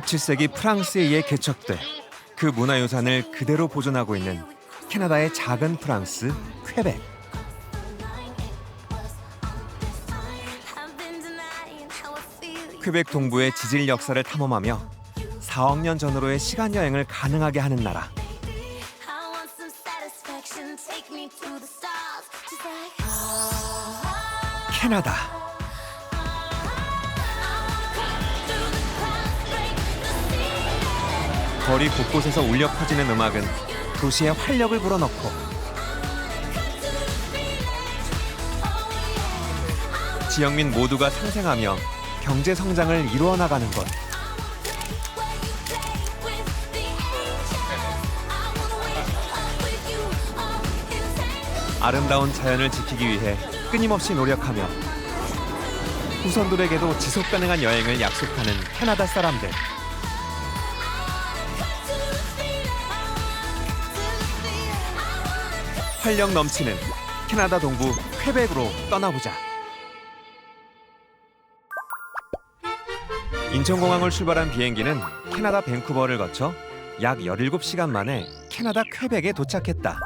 17세기 프랑스에 의해 개척돼 그 문화유산을 그대로 보존하고 있는 캐나다의 작은 프랑스, 퀘벡. 퀘벡 동부의 지질 역사를 탐험하며 4억 년 전으로의 시간 여행을 가능하게 하는 나라. 캐나다. 거리 곳곳에서 울려 퍼지는 음악은 도시의 활력을 불어넣고 지역민 모두가 상생하며 경제 성장을 이루어 나가는 것. 아름다운 자연을 지키기 위해 끊임없이 노력하며 후손들에게도 지속 가능한 여행을 약속하는 캐나다 사람들. 활력 넘치는 캐나다 동부 퀘벡으로 떠나보자. 인천공항을 출발한 비행기는 캐나다 밴쿠버를 거쳐 약 17시간 만에 캐나다 퀘벡에 도착했다.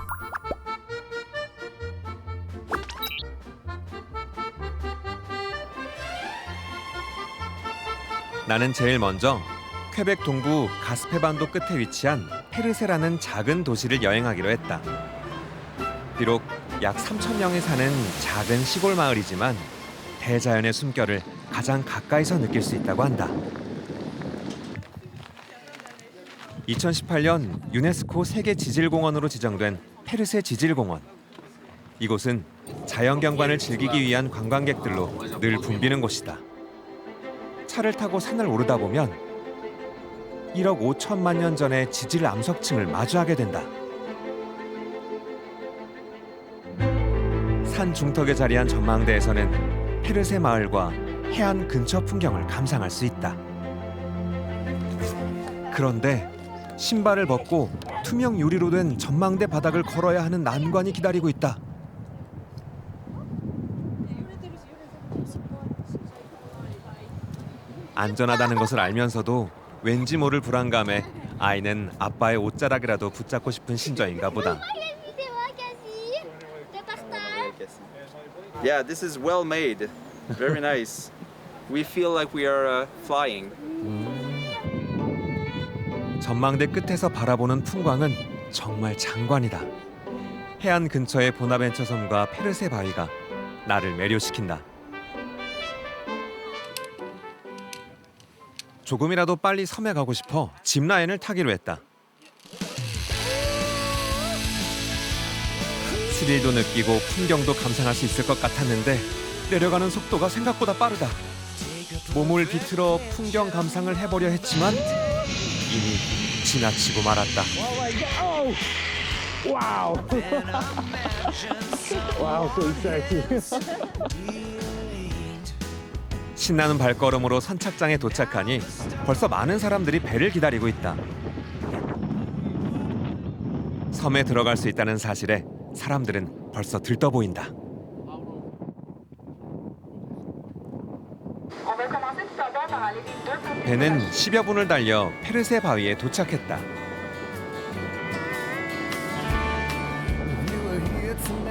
나는 제일 먼저 퀘벡 동부 가스페반도 끝에 위치한 페르세라는 작은 도시를 여행하기로 했다. 비록 약 3,000명이 사는 작은 시골 마을이지만 대자연의 숨결을 가장 가까이서 느낄 수 있다고 한다. 2018년 유네스코 세계 지질공원으로 지정된 페르세 지질공원. 이곳은 자연경관을 즐기기 위한 관광객들로 늘 붐비는 곳이다. 차를 타고 산을 오르다 보면 1억 5천만 년 전의 지질 암석층을 마주하게 된다. 산 중턱에 자리한 전망대에서는 페르세 마을과 해안 근처 풍경을 감상할 수 있다. 그런데 신발을 벗고 투명 유리로 된 전망대 바닥을 걸어야 하는 난관이 기다리고 있다. 안전하다는 것을 알면서도 왠지 모를 불안감에 아이는 아빠의 옷자락이라도 붙잡고 싶은 심정인가 보다. Yeah, this is well made. Very nice. We feel like we are flying. 전망대 끝에서 바라보는 풍광은 정말 장관이다. 해안 근처의 보나벤처 섬과 페르세 바위가 나를 매료시킨다. 조금이라도 빨리 섬에 가고 싶어 짚라인을 타기로 했다. 스릴도 느끼고 풍경도 감상할 수 있을 것 같았는데 내려가는 속도가 생각보다 빠르다. 몸을 비틀어 풍경 감상을 해보려 했지만 이미 지나치고 말았다. Wow. Wow, so exciting. 신나는 발걸음으로 선착장에 도착하니 벌써 많은 사람들이 배를 기다리고 있다. 섬에 들어갈 수 있다는 사실에 사람들은 벌써 들떠 보인다. 배는 10여 분을 달려 페르세 바위에 도착했다.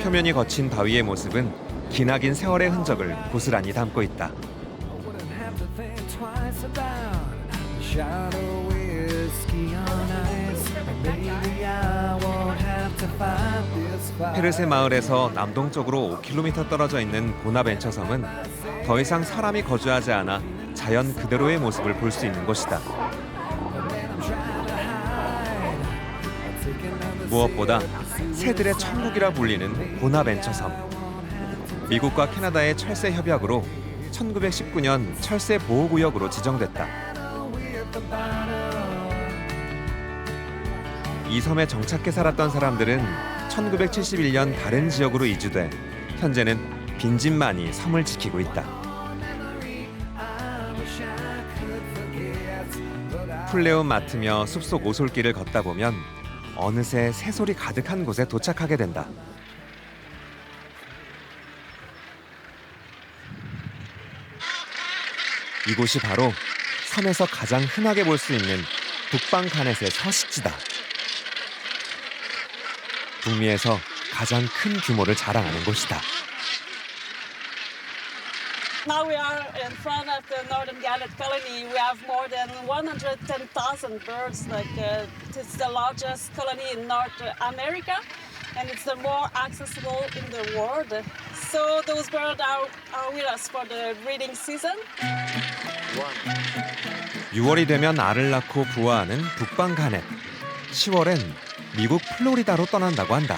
표면이 거친 바위의 모습은 기나긴 세월의 흔적을 고스란히 담고 있다. 페르세 마을에서 남동쪽으로 5km 떨어져 있는 보나벤처 섬은 더 이상 사람이 거주하지 않아 자연 그대로의 모습을 볼 수 있는 곳이다. 무엇보다 새들의 천국이라 불리는 보나벤처 섬. 미국과 캐나다의 철새 협약으로 1919년 철새 보호구역으로 지정됐다. 이 섬에 정착해 살았던 사람들은 1971년 다른 지역으로 이주돼 현재는 빈집만이 섬을 지키고 있다. 풀네움 맡으며 숲속 오솔길을 걷다 보면 어느새 새소리 가득한 곳에 도착하게 된다. 이곳이 바로 섬에서 가장 흔하게 볼 수 있는 북방 가넷의 서식지다. 북미에서 가장 큰 규모를 자랑하는 곳이다. Now we are in front of the Northern Gannet colony. We have more than 110,000 birds. It's the largest colony in North America, and it's the more accessible in the world. So those birds are with us for the breeding season. 6월이 되면 알을 낳고 부화하는 북방 가넷. 10월엔 미국 플로리다로 떠난다고 한다.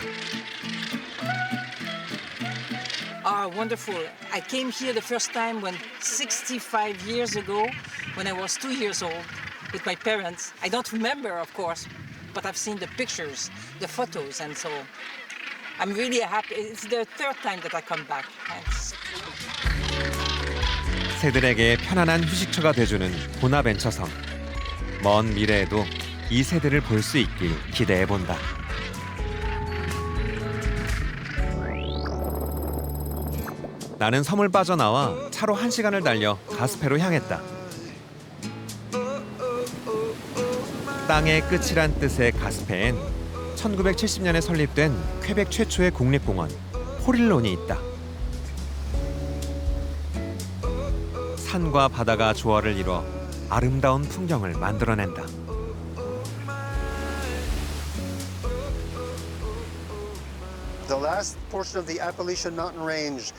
Wonderful. I came here the first time when 65 years ago, when I was 2 years old, with my parents. I don't remember, of course, but I've seen the pictures, the photos, and so I'm really happy. It's the third time that I come back. 새들에게 편안한 휴식처가 돼주는 보나벤처섬. 먼 미래에도 이 새들을 볼 수 있길 기대해본다. 나는 섬을 빠져나와 차로 1시간을 달려 가스페로 향했다. 땅의 끝이란 뜻의 가스페엔 1970년에 설립된 퀘벡 최초의 국립공원 호릴론이 있다. 산과 바다가 조화를 이뤄 아름다운 풍경을 만들어낸다. The last portion of the Appalachian Mountain Range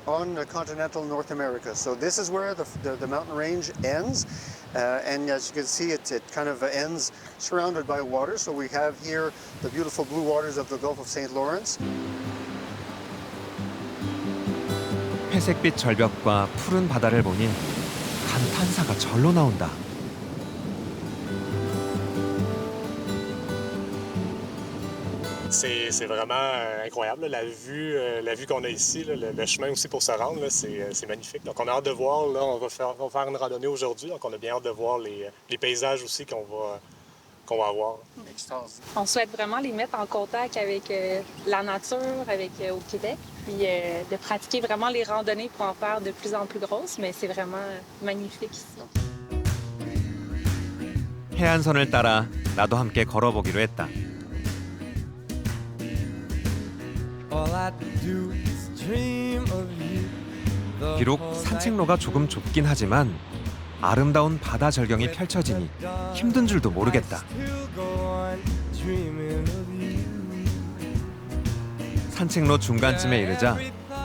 on continental North America. So this is where the mountain range ends, and as you can see, it kind of ends surrounded by water. So we have here the beautiful blue waters of the Gulf of St. Lawrence. 회색빛 절벽과 푸른 바다를 보니 감탄사가 절로 나온다. C'est vraiment incroyable, la vue qu'on a ici, le chemin aussi pour se rendre, c'est magnifique. Donc on a hâte de voir, là, on va faire une randonnée aujourd'hui, donc on a bien hâte de voir les paysages aussi qu'on va avoir. On souhaite vraiment les mettre en contact avec la nature, au Québec, puis de pratiquer vraiment les randonnées pour en faire de plus en plus grosses, mais c'est vraiment magnifique ici. 해안선을 따라 나도 함께 걸어보기로 했다. 비록 산책로가 조금 좁긴 하지만 아름다운 바다 절경이 펼쳐지니 힘든 줄도 모르겠다. 산책로 중간쯤에 이르자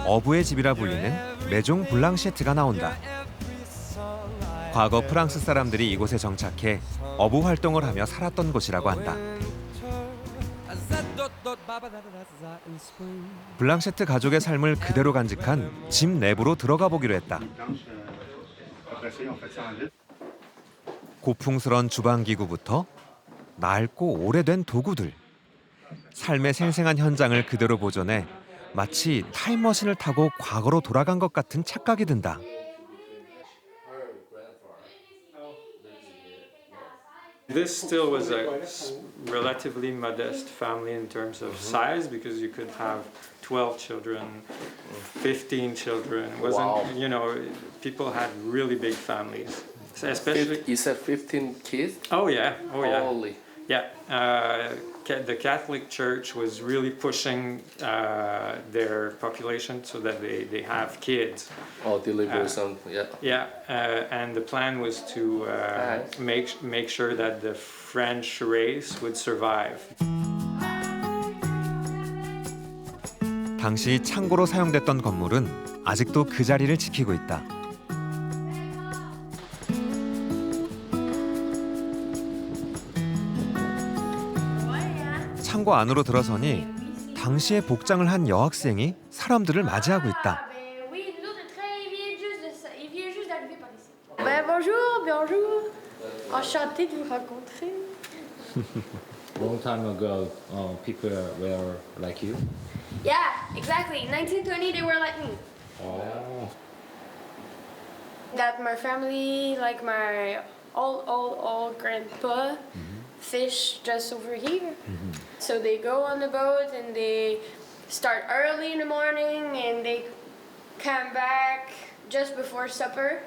어부의 집이라 불리는 메종 블랑셰트가 나온다. 과거 프랑스 사람들이 이곳에 정착해 어부 활동을 하며 살았던 곳이라고 한다. 블랑셰트 가족의 삶을 그대로 간직한 집 내부로 들어가 보기로 했다. 고풍스런 주방기구부터 낡고 오래된 도구들, 삶의 생생한 현장을 그대로 보존해 마치 타임머신을 타고 과거로 돌아간 것 같은 착각이 든다. This still was a relatively modest family in terms of size because you could have 12 children, 15 children. It wasn't, you know, people had really big families. So especially You said 15 kids? Oh yeah, oh yeah. Holy. Yeah, the Catholic Church was really pushing their population so that they have kids. Oh, deliver some, yeah. Yeah, and the plan was to make sure that the French race would survive. 당시 창고로 사용됐던 건물은 아직도 그 자리를 지키고 있다. 창고 안으로 들어서니 당시에 복장을 한 여학생이 사람들을 맞이하고 있다. Bonjour, bonjour. Enchantée de vous rencontrer. Long time ago, people were like you. Yeah, exactly. 1920, they were like me. Oh. That my family, like my old grandpa, fish just over here. So they go on the boat and they start early in the morning and they come back just before supper.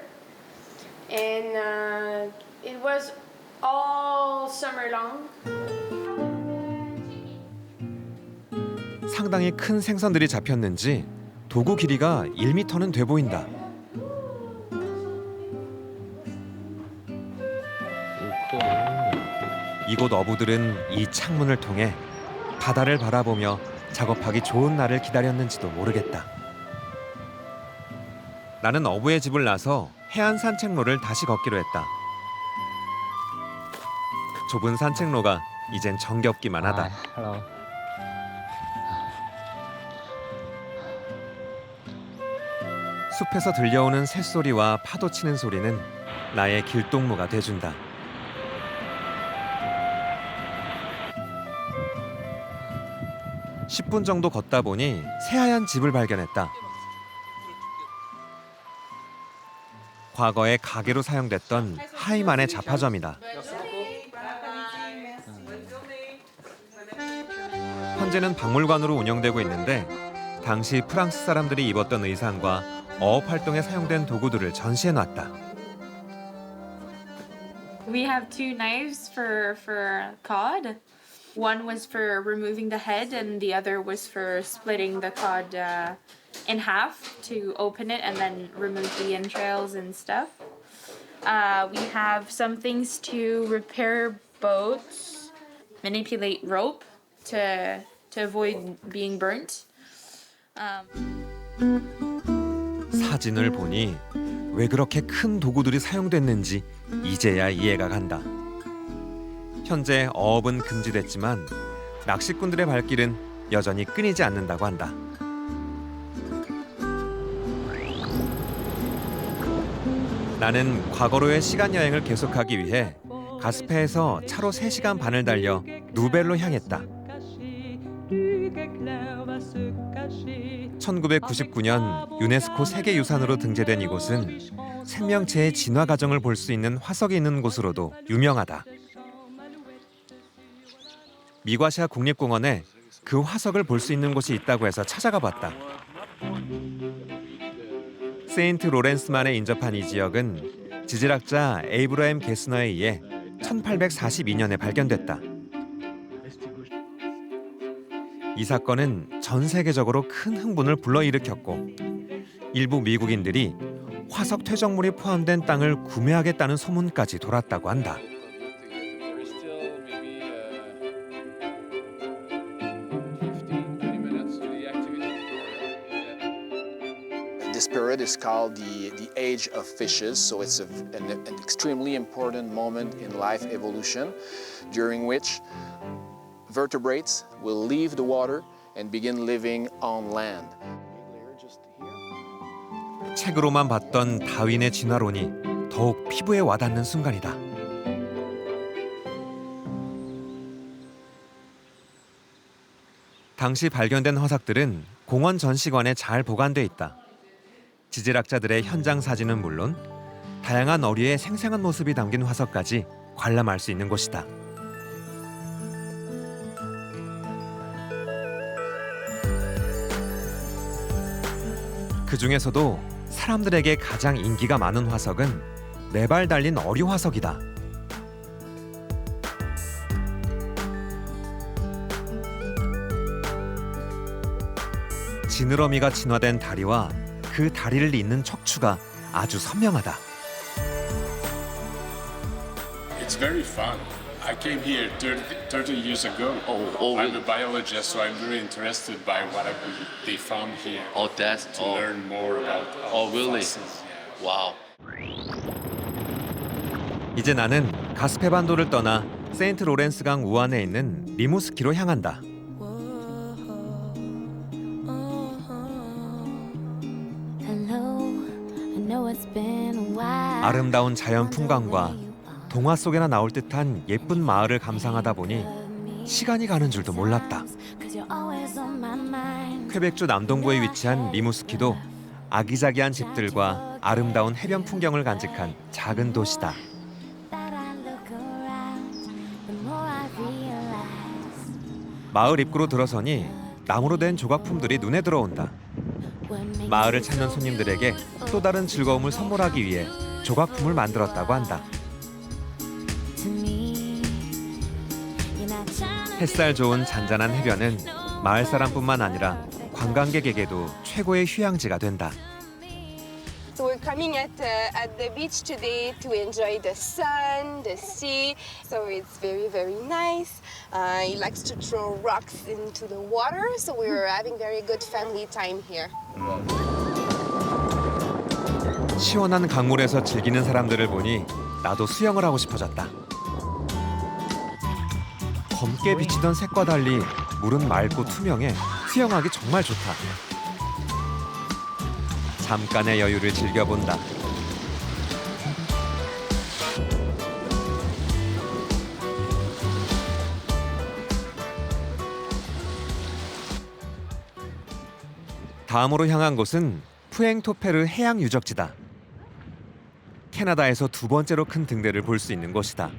and it was all summer long. 상당히 큰 생선들이 잡혔는지 도구 길이가 1m는 돼 보인다. 이곳 어부들은 이 창문을 통해 바다를 바라보며 작업하기 좋은 날을 기다렸는지도 모르겠다. 나는 어부의 집을 나서 해안 산책로를 다시 걷기로 했다. 좁은 산책로가 이젠 정겹기만 하다. Hello. 숲에서 들려오는 새소리와 파도 치는 소리는 나의 길동무가 돼준다. (10분) 정도 걷다 보니 새하얀 집을 발견했다. 과거에 가게로 사용됐던 하이만의 잡화점이다. 현재는 박물관으로 운영되고 있는데 당시 프랑스 사람들이 입었던 의상과 어업 활동에 사용된 도구들을 전시해놨다. We have two knives for cod. One was for removing the head, and the other was for splitting the cod in half to open it and then remove the entrails and stuff. We have some things to repair boats, manipulate rope to avoid being burnt. 사진을 보니 왜 그렇게 큰 도구들이 사용됐는지 이제야 이해가 간다. 현재 어업은 금지됐지만 낚시꾼들의 발길은 여전히 끊이지 않는다고 한다. 나는 과거로의 시간 여행을 계속하기 위해 가스페에서 차로 3시간 반을 달려 누벨로 향했다. 1999년 유네스코 세계유산으로 등재된 이곳은 생명체의 진화 과정을 볼 수 있는 화석이 있는 곳으로도 유명하다. 미과시아 국립공원에 그 화석을 볼 수 있는 곳이 있다고 해서 찾아가 봤다. 세인트 로렌스만에 인접한 이 지역은 지질학자 에이브러햄 게스너에 의해 1842년에 발견됐다. 이 사건은 전 세계적으로 큰 흥분을 불러일으켰고 일부 미국인들이 화석 퇴적물이 포함된 땅을 구매하겠다는 소문까지 돌았다고 한다. This period is called the age of fishes, so it's an extremely important moment in life evolution, during which vertebrates will leave the water and begin living on land. 책으로만 봤던 다윈의 진화론이 더욱 피부에 와닿는 순간이다. 당시 발견된 화석들은 공원 전시관에 잘 보관돼 있다. 지질학자들의 현장 사진은 물론 다양한 어류의 생생한 모습이 담긴 화석까지 관람할 수 있는 곳이다. 그 중에서도 사람들에게 가장 인기가 많은 화석은 4발 달린 어류 화석이다. 지느러미가 진화된 다리와 그 다리를 잇는 척추가 아주 선명하다. It's very fun. I came here 30 years ago. I'm a biologist, so I'm very interested by what they found here. To learn more about fossils. Wow. 이제 나는 가스페 반도를 떠나 세인트 로렌스강 우안에 있는 리무스키로 향한다. 아름다운 자연 풍광과 동화 속에나 나올 듯한 예쁜 마을을 감상하다 보니 시간이 가는 줄도 몰랐다. 퀘벡주 남동부에 위치한 리무스키도 아기자기한 집들과 아름다운 해변 풍경을 간직한 작은 도시다. 마을 입구로 들어서니 나무로 된 조각품들이 눈에 들어온다. 마을을 찾는 손님들에게 또 다른 즐거움을 선물하기 위해 조각품을 만들었다고 한다. 햇살 좋은 잔잔한 해변은 마을 사람뿐만 아니라 관광객에게도 최고의 휴양지가 된다. So we're coming at the beach today to enjoy the sun, the sea. So it's very, very nice. He likes to throw rocks into the water. So we're having very good family time here. 시원한 강물에서 즐기는 사람들을 보니 나도 수영을 하고 싶어졌다. 검게 비치던 색과 달리 물은 맑고 투명해 수영하기 정말 좋다. 잠깐의 여유를 즐겨본다. 다음으로 향한 곳은 푸엥토페르 해양 유적지다. 캐나다에서 두 번째로 큰 등대를 볼 수 있는 곳이다.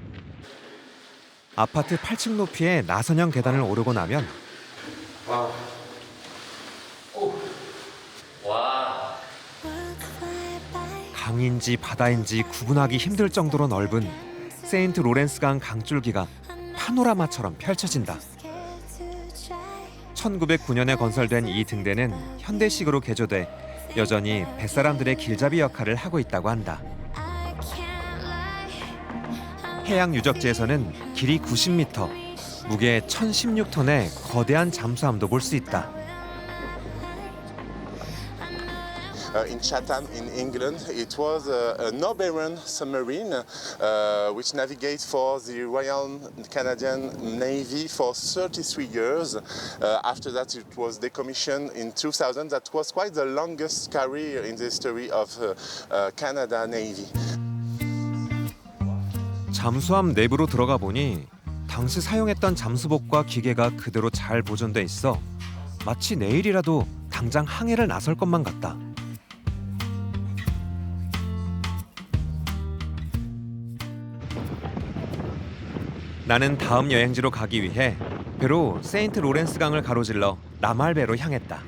아파트 8층 높이의 나선형 계단을 오르고 나면 강인지 바다인지 구분하기 힘들 정도로 넓은 세인트 로렌스강 강줄기가 파노라마처럼 펼쳐진다. 1909년에 건설된 이 등대는 현대식으로 개조돼 여전히 뱃사람들의 길잡이 역할을 하고 있다고 한다. 해양 유적지에서는 길이 90m, 무게 1016톤의 거대한 잠수함도 볼 수 있다. In Chatham, in England, it was an Oberon submarine which navigates for the Royal Canadian Navy for 33 years. After that, it was decommissioned in 2000. That was quite the longest career in the history of Canada Navy. 잠수함 내부로 들어가 보니 당시 사용했던 잠수복과 기계가 그대로 잘 보존돼 있어 마치 내일이라도 당장 항해를 나설 것만 같다. 나는 다음 여행지로 가기 위해 배로 세인트 로렌스 강을 가로질러 라말베로 향했다.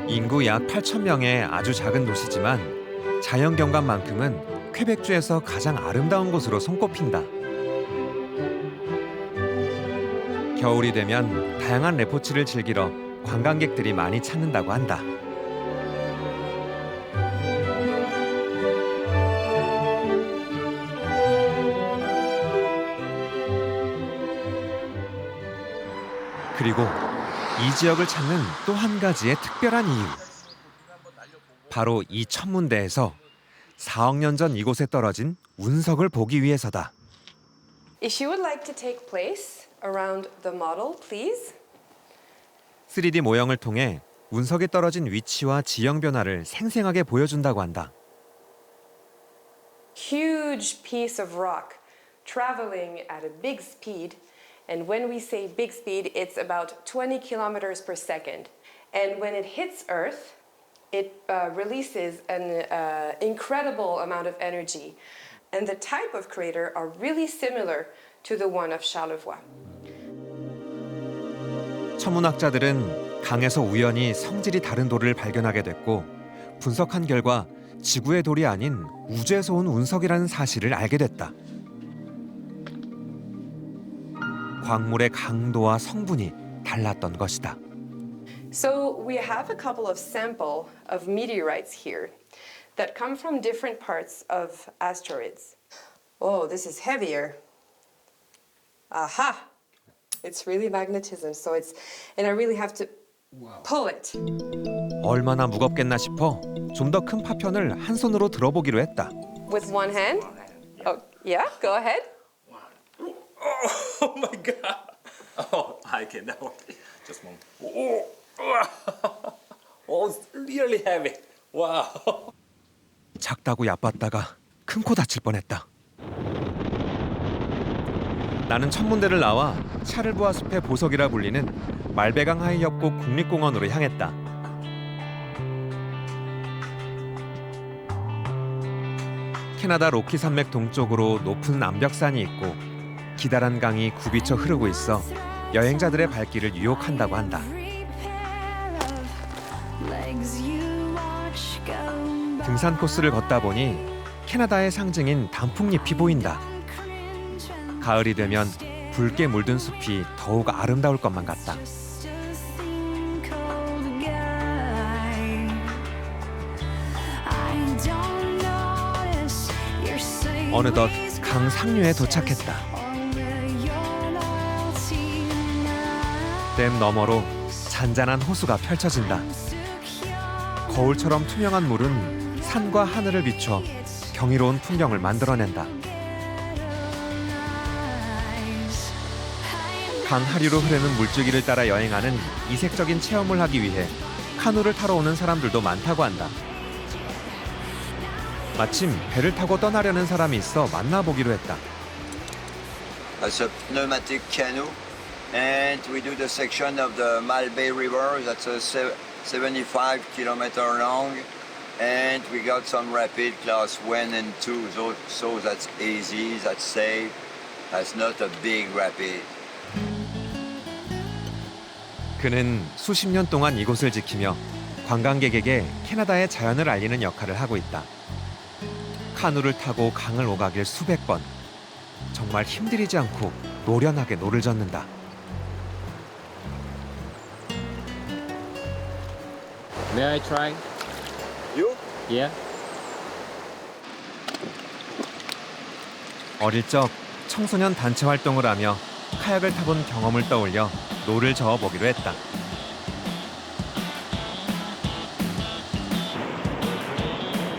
인구 약 8,000명의 아주 작은 도시지만 자연경관만큼은 퀘벡주에서 가장 아름다운 곳으로 손꼽힌다. 겨울이 되면 다양한 레포츠를 즐기러 관광객들이 많이 찾는다고 한다. 그리고 이 지역을 찾는 또 한 가지의 특별한 이유. 바로 이 천문대에서 4억 년 전 이곳에 떨어진 운석을 보기 위해서다. If you would like to take place around the model, please. 3D 모형을 통해 운석에 떨어진 위치와 지형 변화를 생생하게 보여준다고 한다. Huge piece of rock traveling at a big speed. And when we say big speed, it's about 20 kilometers per second. And when it hits Earth, it releases an incredible amount of energy. And the type of crater are really similar to the one of Charlevoix. 천문학자들은 강에서 우연히 성질이 다른 돌을 발견하게 됐고 분석한 결과 지구의 돌이 아닌 우주에서 온 운석이라는 사실을 알게 됐다. 광물의 강도와 성분이 달랐던 것이다. So we have a couple of samples of meteorites here that come from different parts of asteroids. Oh, this is heavier. Aha! It's really magnetism, so and I really have to pull it. 얼마나 무겁겠나 싶어 좀 더 큰 파편을 한 손으로 들어보기로 했다. With one hand? Oh, yeah, go ahead. Oh my god! Oh, I can now. Just one. Oh, it's really heavy. Wow. 작다고 얕봤다가 큰 코 다칠 뻔했다. 나는 천문대를 나와 샤를부아 숲의 보석이라 불리는 말베강 하이협곡 국립공원으로 향했다. 캐나다 로키 산맥 동쪽으로 높은 암벽산이 있고 기다란 강이 굽이쳐 흐르고 있어 여행자들의 발길을 유혹한다고 한다. legs you 등산 코스를 걷다 보니 캐나다의 상징인 단풍잎이 보인다. 가을이 되면 붉게 물든 숲이 더욱 아름다울 것만 같다. 어느덧 강 상류에 도착했다. 댐 너머로 잔잔한 호수가 펼쳐진다. 거울처럼 투명한 물은 산과 하늘을 비춰 경이로운 풍경을 만들어낸다. 강 하류로 흐르는 물줄기를 따라 여행하는 이색적인 체험을 하기 위해 카누를 타러 오는 사람들도 많다고 한다. 마침 배를 타고 떠나려는 사람이 있어 만나보기로 했다. It's a pneumatic canoe, and we do the section of the Malbay River. That's a 75 kilometer long, and we got some rapid class 1 and 2. So that's easy, that's safe. That's not a big rapid. 그는 수십 년 동안 이곳을 지키며 관광객에게 캐나다의 자연을 알리는 역할을 하고 있다. 카누를 타고 강을 오가길 수백 번. 정말 힘들이지 않고 노련하게 노를 젓는다. May I try? You? Yeah. 어릴 적 청소년 단체 활동을 하며 카약을 타본 경험을 떠올려 노를 저어보기로 했다.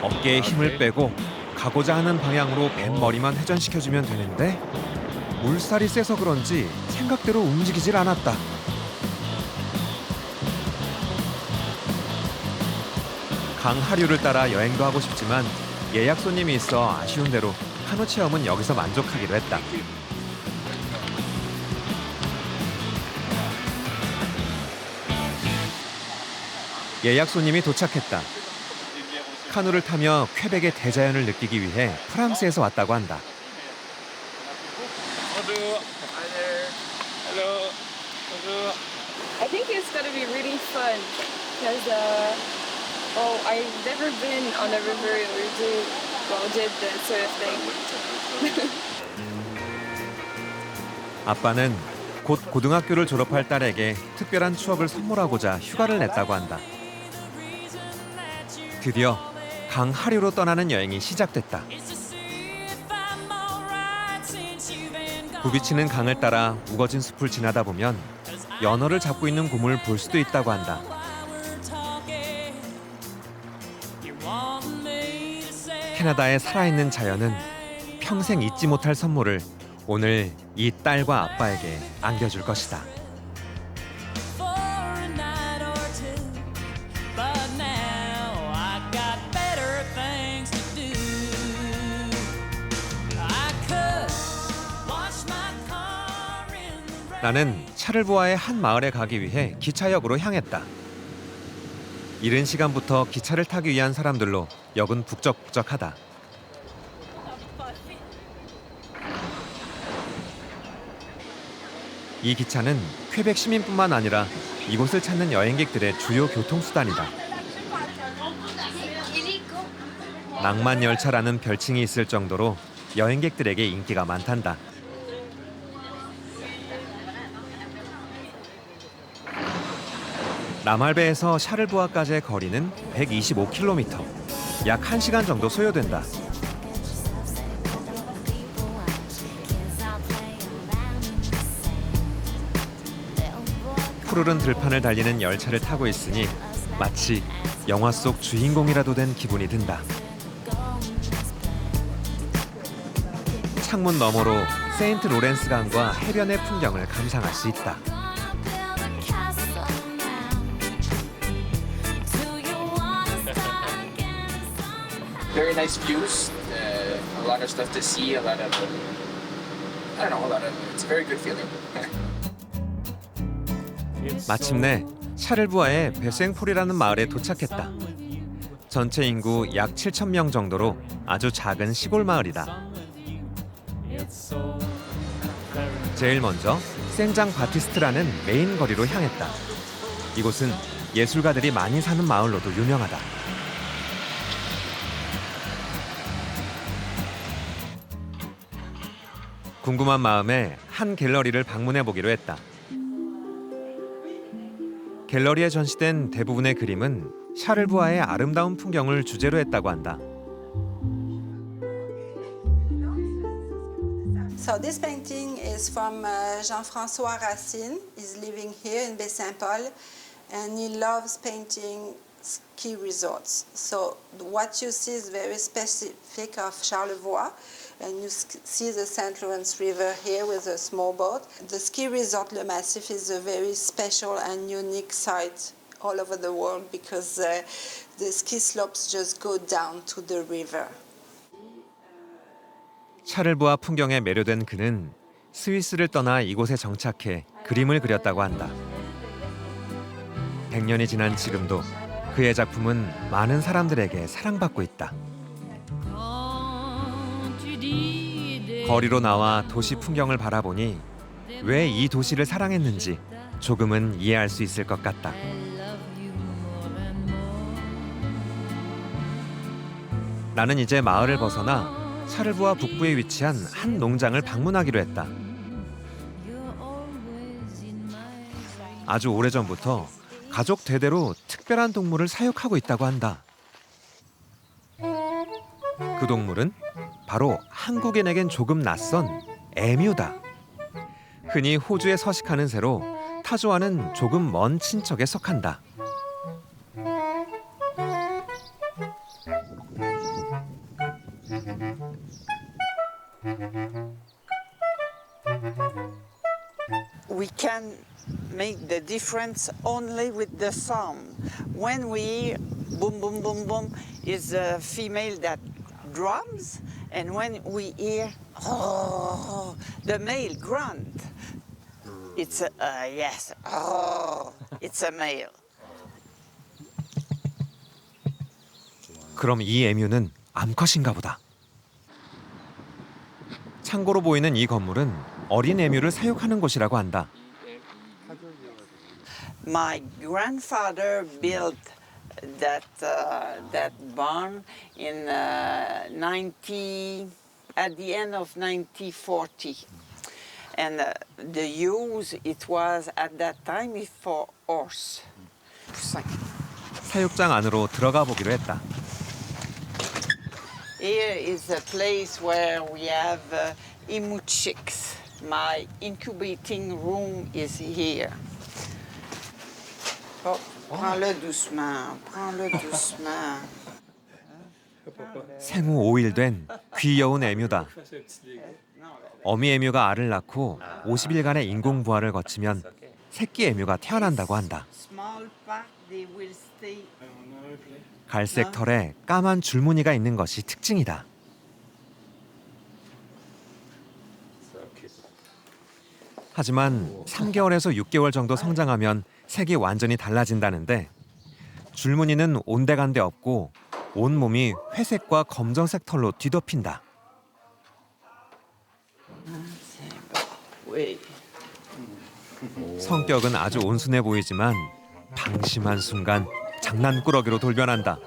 어깨에 힘을 빼고 가고자 하는 방향으로 뱃머리만 회전시켜주면 되는데 물살이 세서 그런지 생각대로 움직이질 않았다. 강 하류를 따라 여행도 하고 싶지만 예약 손님이 있어 아쉬운 대로 카누 체험은 여기서 만족하기로 했다. 예약 손님이 도착했다. 카누를 타며 퀘벡의 대자연을 느끼기 위해 프랑스에서 왔다고 한다. I think it's gonna be really fun because I've never been on a river or did that sort of thing. 아빠는 곧 고등학교를 졸업할 딸에게 특별한 추억을 선물하고자 휴가를 냈다고 한다. 드디어 강 하류로 떠나는 여행이 시작됐다. 부비치는 강을 따라 우거진 숲을 지나다 보면 연어를 잡고 있는 곰을 볼 수도 있다고 한다. 캐나다의 살아있는 자연은 평생 잊지 못할 선물을 오늘 이 딸과 아빠에게 안겨줄 것이다. 나는 샤를부아의 한 마을에 가기 위해 기차역으로 향했다. 이른 시간부터 기차를 타기 위한 사람들로 역은 북적북적하다. 이 기차는 퀘벡 시민뿐만 아니라 이곳을 찾는 여행객들의 주요 교통수단이다. 낭만 열차라는 별칭이 있을 정도로 여행객들에게 인기가 많단다. 라말베에서 샤를부아까지의 거리는 125km, 약 1시간 정도 소요된다. 푸르른 들판을 달리는 열차를 타고 있으니 마치 영화 속 주인공이라도 된 기분이 든다. 창문 너머로 세인트 로렌스 강과 해변의 풍경을 감상할 수 있다. Very nice views, a lot of stuff to see, a lot of, it's a very good feeling. 마침내 샤를부아의 베생폴이라는 마을에 도착했다. 전체 인구 약 7,000명 정도로 아주 작은 시골 마을이다. 제일 먼저 생장 바티스트라는 메인 거리로 향했다. 이곳은 예술가들이 많이 사는 마을로도 유명하다. 궁금한 마음에 한 갤러리를 방문해 보기로 했다. 갤러리에 전시된 대부분의 그림은 샤를부아의 아름다운 풍경을 주제로 했다고 한다. So this painting is from Jean-François Racine. He's living here in Baie-Saint-Paul, and he loves painting ski resorts. So what you see is very specific of Charlevoix, and you see the St. Lawrence River here with a small boat. The ski resort Le Massif is a very special and unique site all over the world because the ski slopes just go down to the river. 샤를부아 풍경에 매료된 그는 스위스를 떠나 이곳에 정착해 그림을 그렸다고 한다. 100년이 지난 지금도 그의 작품은 많은 사람들에게 사랑받고 있다. 거리로 나와 도시 풍경을 바라보니 왜 이 도시를 사랑했는지 조금은 이해할 수 있을 것 같다. 나는 이제 마을을 벗어나 샤를부아 북부에 위치한 한 농장을 방문하기로 했다. 아주 오래전부터 가족 대대로 특별한 동물을 사육하고 있다고 한다. 그 동물은 바로 한국인에겐 조금 낯선 에뮤다. 흔히 호주에 서식하는 새로 타조와는 조금 먼 친척에 속한다. We can make the difference only with the sound. When we hear boom, boom, boom, boom, is a female that drums, and when we hear oh, the male grunt, it's a yes, oh, it's a male. 그럼 이 에뮤는 암컷인가 보다. 창고로 보이는 이 건물은 어린 에뮤를 사육하는 곳이라고 한다. My grandfather built that barn in at the end of 1940, and the use it was at that time is for horse. 사육장 안으로 들어가 보기로 했다. Here is a place where we have emu chicks. My incubating room is here. Oh, prends-le doucement, prends-le doucement. 생후 5일 된 귀여운 에뮤다. 어미 에뮤가 알을 낳고 50일간의 인공 부화를 거치면 새끼 에뮤가 태어난다고 한다. 갈색 털에 까만 줄무늬가 있는 것이 특징이다. 하지만 3개월에서 6개월 정도 성장하면 색이 완전히 달라진다는데 줄무늬는 온데간데 없고 온몸이 회색과 검정색 털로 뒤덮인다. 성격은 아주 온순해 보이지만 방심한 순간 장난꾸러기로 돌변한다.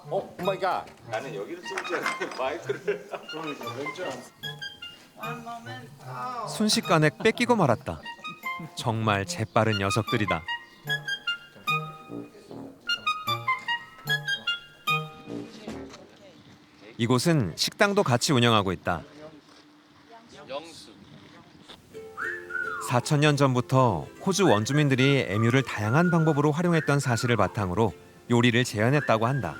오 마이 갓. 나는 여기를 찍을 줄 알았는데 마이크를. 순식간에 뺏기고 말았다. 정말 재빠른 녀석들이다. 이곳은 식당도 같이 운영하고 있다. 4,000년 전부터 호주 원주민들이 에뮤를 다양한 방법으로 활용했던 사실을 바탕으로 요리를 재현했다고 한다.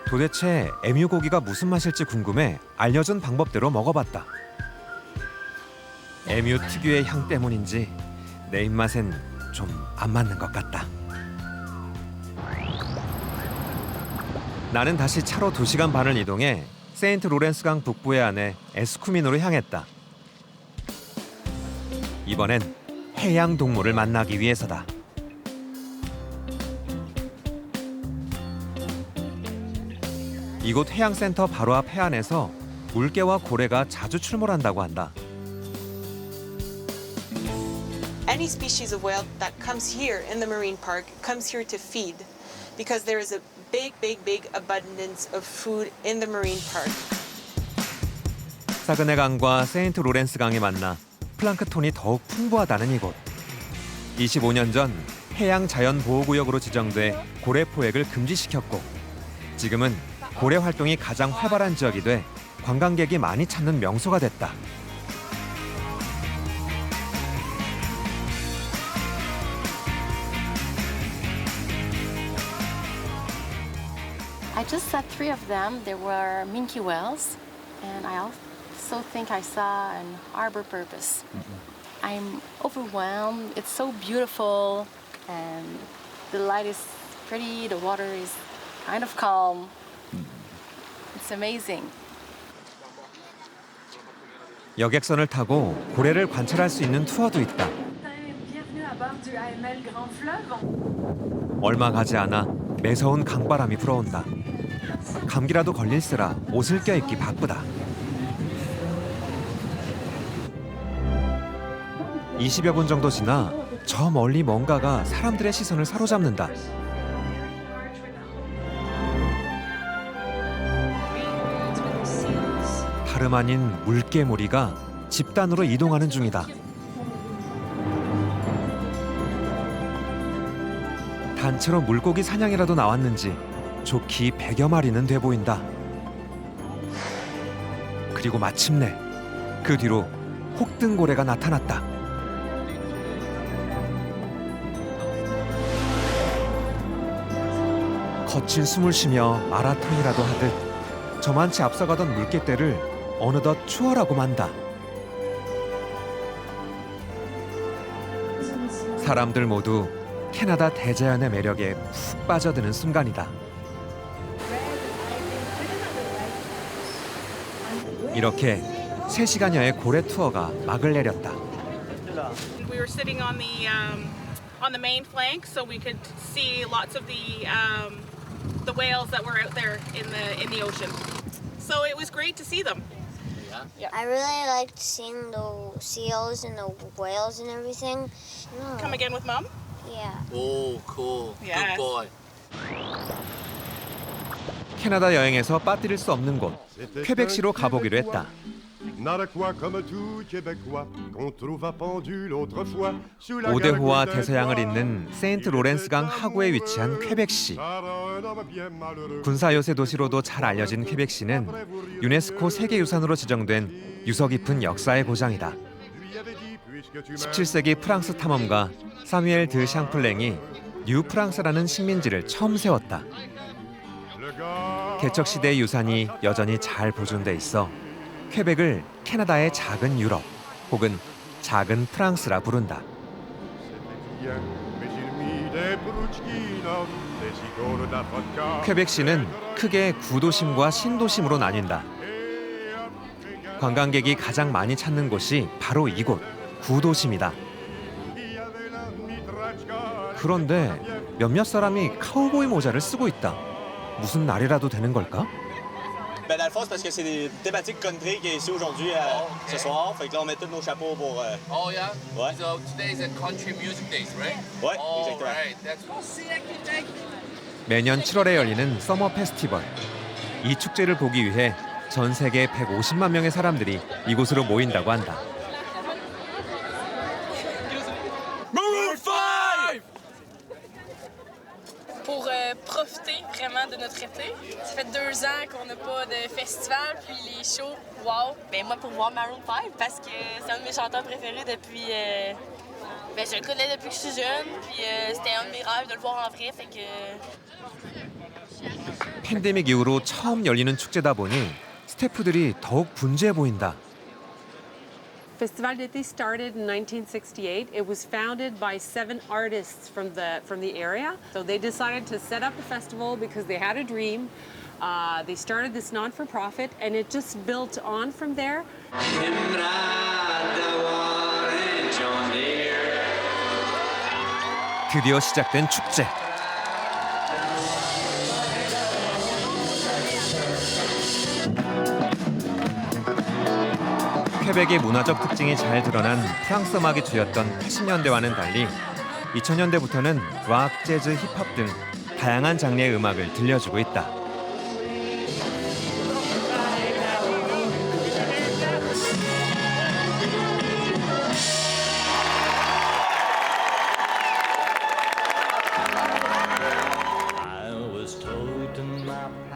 도대체 에뮤 고기가 무슨 맛일지 궁금해 알려준 방법대로 먹어봤다. 에뮤 특유의 향 때문인지 내 입맛엔 좀 안 맞는 것 같다. 나는 다시 차로 2시간 반을 이동해 세인트 로렌스강 북부에 안에 에스쿠미노로 향했다. 이번엔 해양 동물을 만나기 위해서다. 이곳 해양센터 바로 앞 해안에서 물개와 고래가 자주 출몰한다고 한다. Any species of whale that comes here in the marine park comes here to feed because there is a big abundance of food in the marine park. 사그네 강과 세인트 로렌스 강이 만나 플랑크톤이 더욱 풍부하다는 이곳. 25년 전 해양 자연 보호구역으로 지정돼 고래 포획을 금지시켰고 지금은 고래 활동이 가장 활발한 지역이 돼 관광객이 많이 찾는 명소가 됐다. I just saw 3 of them. There were minke whales, and I also think I saw an arbor porpoise. I'm overwhelmed. It's so beautiful, and the light is pretty. The water is kind of calm. It's amazing. 여객선을 타고 고래를 관찰할 수 있는 투어도 있다. 얼마 가지 않아 매서운 강바람이 불어온다. 감기라도 걸릴세라 옷을 껴입기 바쁘다. 20여 분 정도 지나 저 멀리 뭔가가 사람들의 시선을 사로잡는다. 다름 아닌 물개무리가 집단으로 이동하는 중이다. 단체로 물고기 사냥이라도 나왔는지 좋기 100여 마리는 돼 보인다. 그리고 마침내 그 뒤로 혹등고래가 나타났다. 거친 숨을 쉬며 마라톤이라도 하듯 저만치 앞서가던 물개떼를 어느덧 추월하고 만다. 사람들 모두 캐나다 대자연의 매력에 푹 빠져드는 순간이다. 이렇게 3시간여의 고래 투어가 막을 내렸다. We were sitting on the main flank, so we could see lots of the whales that were out there in the ocean. So it was great to see them. Yeah. I really liked seeing the seals and the whales and everything. Come again with Mom? Yeah. Oh, cool. Yes. Good boy. 캐나다 여행에서 빠뜨릴 수 없는 곳, 퀘벡시로 가보기로 했다. 오대호와 대서양을 잇는 세인트 로렌스강 하구에 위치한 퀘벡시. 군사요새 도시로도 잘 알려진 퀘벡시는 유네스코 세계유산으로 지정된 유서 깊은 역사의 고장이다. 17세기 프랑스 탐험가 사뮤엘 드 샹플랭이 뉴 프랑스라는 식민지를 처음 세웠다. 개척 시대의 유산이 여전히 잘 보존돼 있어 퀘벡을 캐나다의 작은 유럽 혹은 작은 프랑스라 부른다. 퀘벡시는 크게 구도심과 신도심으로 나뉜다. 관광객이 가장 많이 찾는 곳이 바로 이곳, 구도심이다. 그런데 몇몇 사람이 카우보이 모자를 쓰고 있다. 무슨 날이라도 되는 걸까? Ben dans le fond, c'est parce que c'est des thématiques country qui est ici aujourd'hui, ce soir. Fait que là, on met tous nos chapeaux pour... Oh, yeah? Ouais. So today is a country music days, right? Ouais, oh, exactement. Right. That's cool. 매년 7월에 열리는 서머 페스티벌. 이 축제를 보기 위해 전 세계 150만 명의 사람들이 이곳으로 모인다고 한다. Maroon 5! Pour profiter vraiment de notre été. Ça fait 2 ans qu'on n'a pas de festival, puis les shows, wow! Ben moi pour voir Maroon 5 parce que c'est un de mes chanteurs préférés depuis ben je le connais depuis que je suis jeune puis c'était un de mes rêves de le voir en vrai fait que 팬데믹 이후로 처음 열리는 축제다 보니 스태프들이 더욱 분주해 보인다. Festival d'été started in 1968. It was founded by 7 artists from the area. So they decided to set up a festival because they had a dream. They started this non-for-profit, and it just built on from there. 드디어 시작된 축제. 퀘벡의 문화적 특징이 잘 드러난 프랑스 음악이 주였던 80년대와는 달리 2000년대부터는 락, 재즈, 힙합 등 다양한 장르의 음악을 들려주고 있다.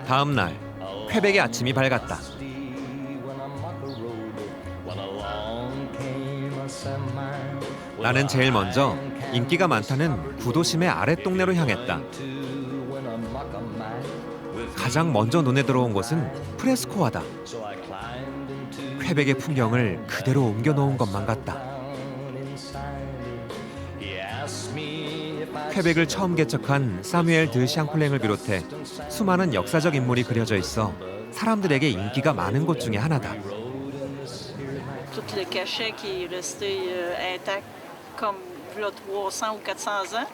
다음 날, 퀘벡의 아침이 밝았다. 나는 제일 먼저 인기가 많다는 구도심의 아랫동네로 향했다. 가장 먼저 눈에 들어온 곳은 프레스코아다. 퀘벡의 풍경을 그대로 옮겨놓은 것만 같다. 퀘벡을 처음 개척한 사뮤엘 드 샹플랭을 비롯해 수많은 역사적 인물이 그려져 있어 사람들에게 인기가 많은 곳 중에 하나다. Tout le cachet qui est resté intact comme il y a 300 ou 400 ans.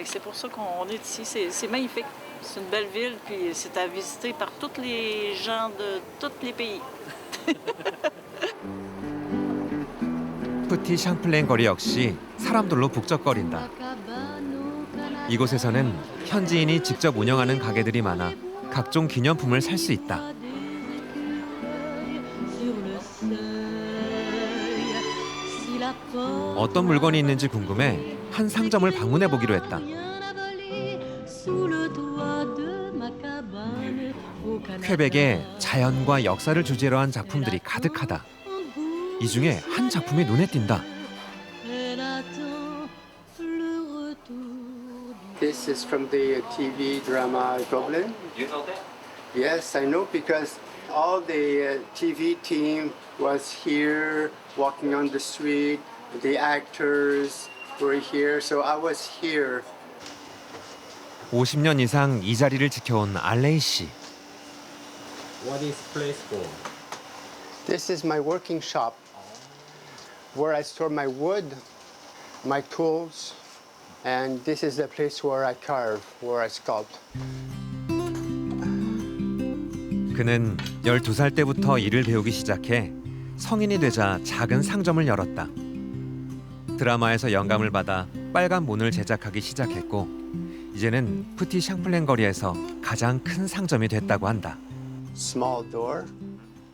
C'est pour ça qu'on est ici. C'est magnifique. C'est une belle ville, puis c'est à visiter par tous les gens de tous les pays. 푸티 샹플랭 거리 역시 사람들로 북적거린다. 이곳에서는 현지인이 직접 운영하는 가게들이 많아 각종 기념품을 살 수 있다. 어떤 물건이 있는지 궁금해 한 상점을 방문해 보기로 했다. 퀘벡의 자연과 역사를 주제로 한 작품들이 가득하다. 이 중에 한 작품이 눈에 띈다. This is from the TV drama Goblin. You know that? Yes, I know because all the TV team was here walking on the street. The actors were here, so I was here. 50년 이상 이 자리를 지켜온 알레이 씨. What is place for? This is my working shop where I store my wood, my tools, and this is the place where I carve, where I sculpt. 그는 12살 때부터 일을 배우기 시작해 성인이 되자 작은 상점을 열었다. 드라마에서 영감을 받아 빨간 문을 제작하기 시작했고 이제는 푸티 샹플랭 거리에서 가장 큰 상점이 됐다고 한다. Small door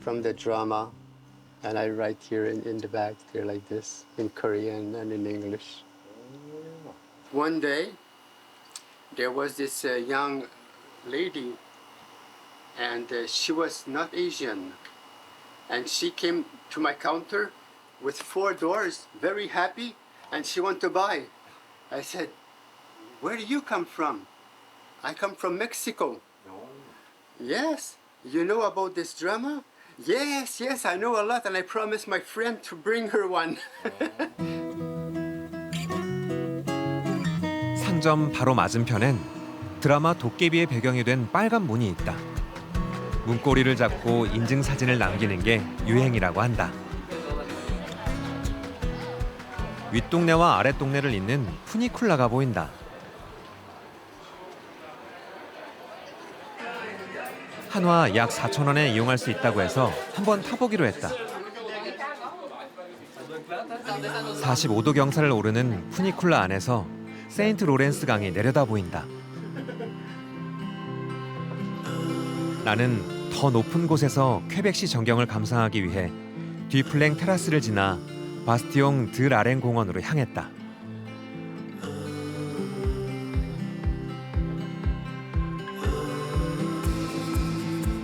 from the drama, and I write here in the back there like this in Korean and in English. One day, there was this young lady, and she was not Asian, and she came to my counter with 4 doors, very happy, and she wanted to buy. I said, "Where do you come from?" "I come from Mexico." "Yes, you know about this drama?" "Yes, yes, I know a lot, and I promised my friend to bring her one." 상점 바로 맞은편엔 드라마 도깨비의 배경이 된 빨간 문이 있다. 문고리를 잡고 인증사진을 남기는 게 유행이라고 한다. 윗동네와 아랫동네를 잇는 푸니쿨라가 보인다. 한화 약 4,000원에 이용할 수 있다고 해서 한번 타보기로 했다. 45도 경사를 오르는 푸니쿨라 안에서 세인트 로렌스 강이 내려다 보인다. 나는 더 높은 곳에서 퀘벡시 전경을 감상하기 위해 뒤플랭 테라스를 지나 바스티옹 드 라렌 공원으로 향했다.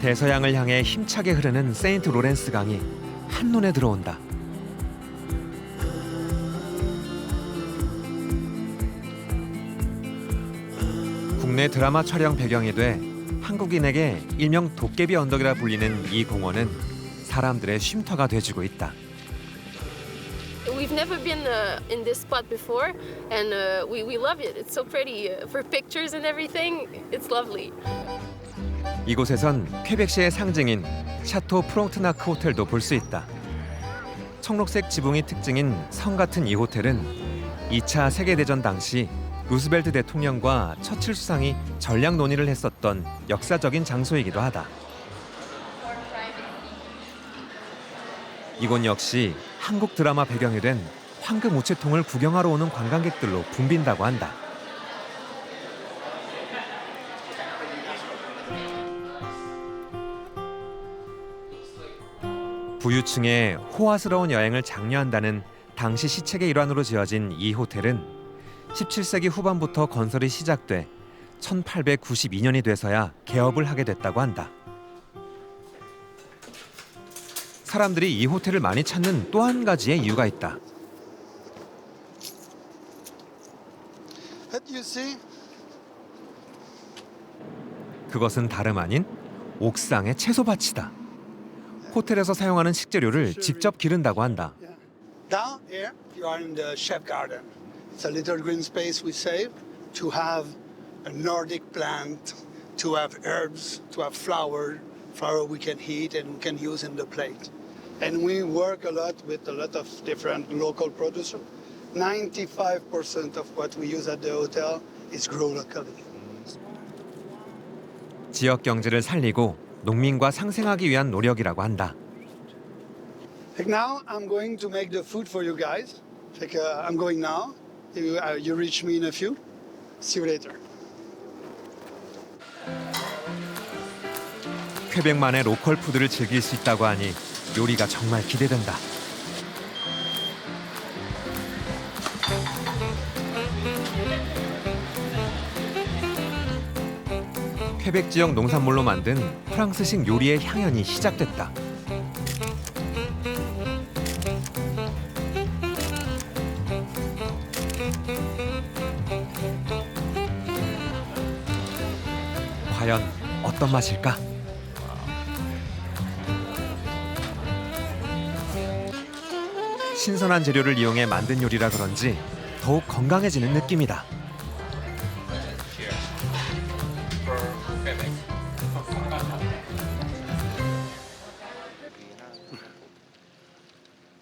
대서양을 향해 힘차게 흐르는 세인트 로렌스 강이 한눈에 들어온다. 국내 드라마 촬영 배경이 돼 한국인에게 일명 도깨비 언덕이라 불리는 이 공원은 사람들의 쉼터가 돼주고 있다. We've never been in this spot before, and we love it. It's so pretty for pictures and everything. It's lovely. 이곳에선 퀘벡시의 상징인 샤토 프롱트나크 호텔도 볼 수 있다. 청록색 지붕이 특징인 성 같은 이 호텔은 2차 세계대전 당시 루스벨트 대통령과 처칠 수상이 전략 논의를 했었던 역사적인 장소이기도 하다. 이곳 역시 한국 드라마 배경이 된 황금 우체통을 구경하러 오는 관광객들로 붐빈다고 한다. 부유층의 호화스러운 여행을 장려한다는 당시 시책의 일환으로 지어진 이 호텔은 17세기 후반부터 건설이 시작돼 1892년이 돼서야 개업을 하게 됐다고 한다. 사람들이 이 호텔을 많이 찾는 또 한 가지의 이유가 있다. 그것은 다름 아닌 옥상의 채소밭이다. 호텔에서 사용하는 식재료를 직접 기른다고 한다. Down here, you are in the chef garden. It's a little green space we save to have a Nordic plant, to have herbs, to have flower we can eat and we can use in the plate. And we work a lot with a lot of different local producers. 95% of what we use at the hotel is grown locally. 지역 경제를 살리고 농민과 상생하기 위한 노력이라고 한다. Like now, I'm going to make the food for you guys. Like I'm going now. You reach me in a few. See you later. 퀘벡만의 로컬 푸드를 즐길 수 있다고 하니 요리가 정말 기대된다. 퀘벡 지역 농산물로 만든 프랑스식 요리의 향연이 시작됐다. 과연 어떤 맛일까? 신선한 재료를 이용해 만든 요리라 그런지 더욱 건강해지는 느낌이다.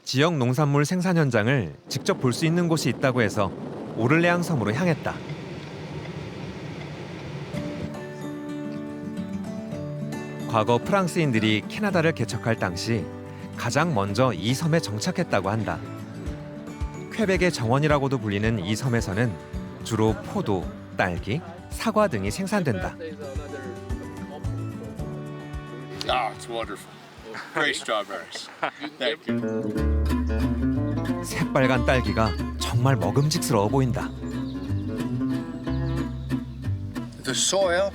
지역 농산물 생산 현장을 직접 볼 수 있는 곳이 있다고 해서 오를레앙 섬으로 향했다. 과거 프랑스인들이 캐나다를 개척할 당시 가장 먼저 이 섬에 정착했다고 한다. 퀘벡의 정원이라고도 불리는 이 섬에서는 주로 포도, 딸기, 사과 등이 생산된다. Ah, it's wonderful. Great strawberries. Thank you. 새빨간 딸기가 정말 먹음직스러워 보인다. The soil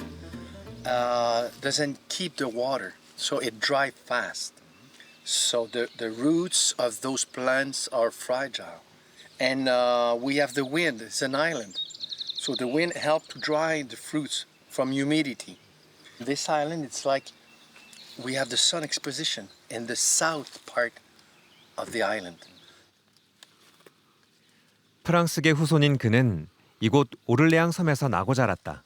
doesn't keep the water, so it dries fast. So the roots of those plants are fragile. And we have the wind, it's an island. So the wind helps to dry the fruits from humidity. This island, it's like we have the sun exposition in the south part of the island. 프랑스계 후손인 그는 이곳 오를레앙 섬에서 나고 자랐다.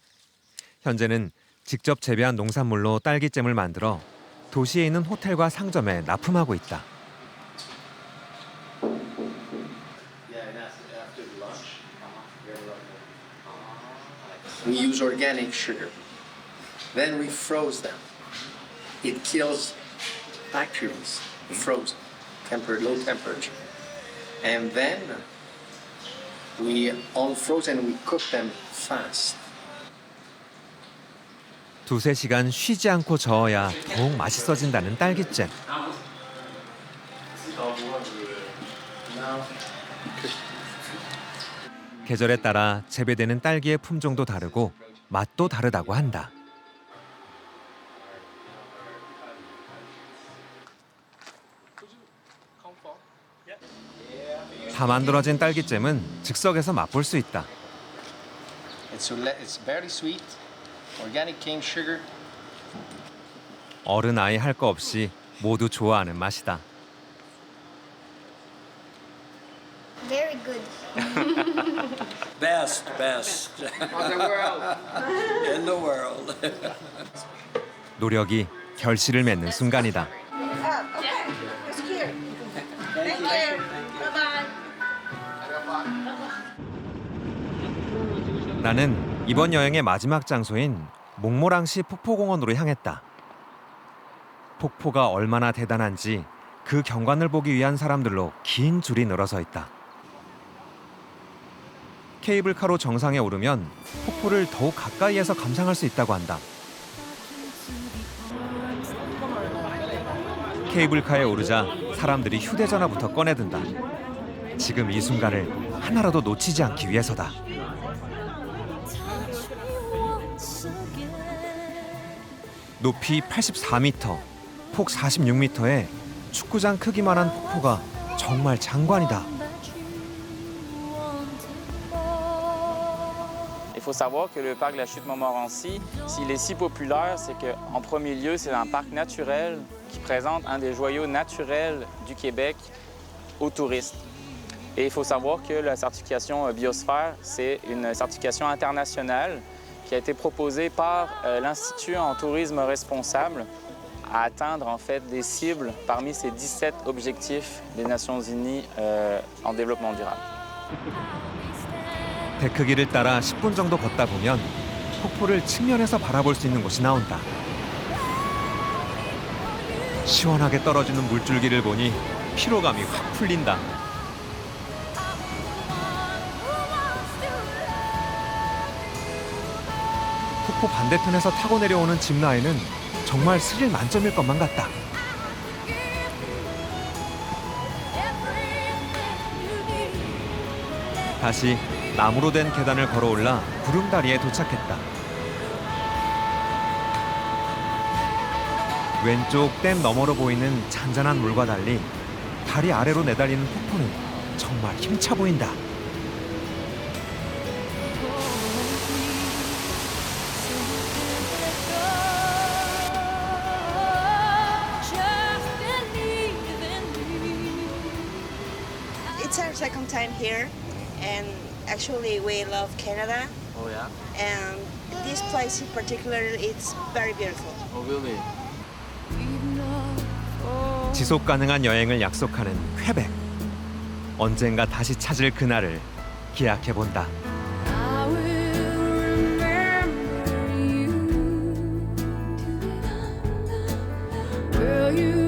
현재는 직접 재배한 농산물로 딸기잼을 만들어 도시에 있는 호텔과 상점에 납품하고 있다. We use organic sugar. Then we froze them. It kills bacteria, frozen, low temperature. And then we unfroze and we cook them fast. 두세 시간 쉬지 않고 저어야 더욱 맛있어진다는 딸기잼. 계절에 따라 재배되는 딸기의 품종도 다르고 맛도 다르다고 한다. 다 만들어진 딸기잼은 즉석에서 맛볼 수 있다. It's very sweet, organic cane sugar. 어른 아이 할 거 없이 모두 좋아하는 맛이다. Very good. Best. Of the world. In the world. 노력이 결실을 맺는 순간이다. Okay, it's cute. Thank you. Bye-bye. 나는 이번 여행의 마지막 장소인 몽모랑시 폭포공원으로 향했다. 폭포가 얼마나 대단한지 그 경관을 보기 위한 사람들로 긴 줄이 늘어서 있다. 케이블카로 정상에 오르면 폭포를 더욱 가까이에서 감상할 수 있다고 한다. 케이블카에 오르자 사람들이 휴대전화부터 꺼내든다. 지금 이 순간을 하나라도 놓치지 않기 위해서다. 높이 84m, 폭 46m의 축구장 크기만한 폭포가 정말 장관이다. Il faut savoir que le parc de la Chute Montmorency, s'il est si populaire, c'est qu'en premier lieu, c'est un parc naturel qui présente un des joyaux naturels du Québec aux touristes. Et il faut savoir que la certification Biosphère, c'est une certification internationale qui a été proposée par l'Institut en tourisme responsable à atteindre en fait des cibles parmi ces 17 objectifs des Nations Unies en développement durable. 데크길을 따라 10분 정도 걷다 보면 폭포를 측면에서 바라볼 수 있는 곳이 나온다. 시원하게 떨어지는 물줄기를 보니 피로감이 확 풀린다. 폭포 반대편에서 타고 내려오는 짚라인은 정말 스릴 만점일 것만 같다. 다시 나무로 된 계단을 걸어올라 구름다리에 도착했다. 왼쪽 댐 너머로 보이는 잔잔한 물과 달리 다리 아래로 내달리는 폭포는 정말 힘차 보인다. It's our second time here, and actually we love Canada. Oh yeah? And this place in particular, it's very beautiful. Oh really? 지속 가능한 여행을 약속하는 퀘벡. 언젠가 다시 찾을 그날을 기약해 본다. Will you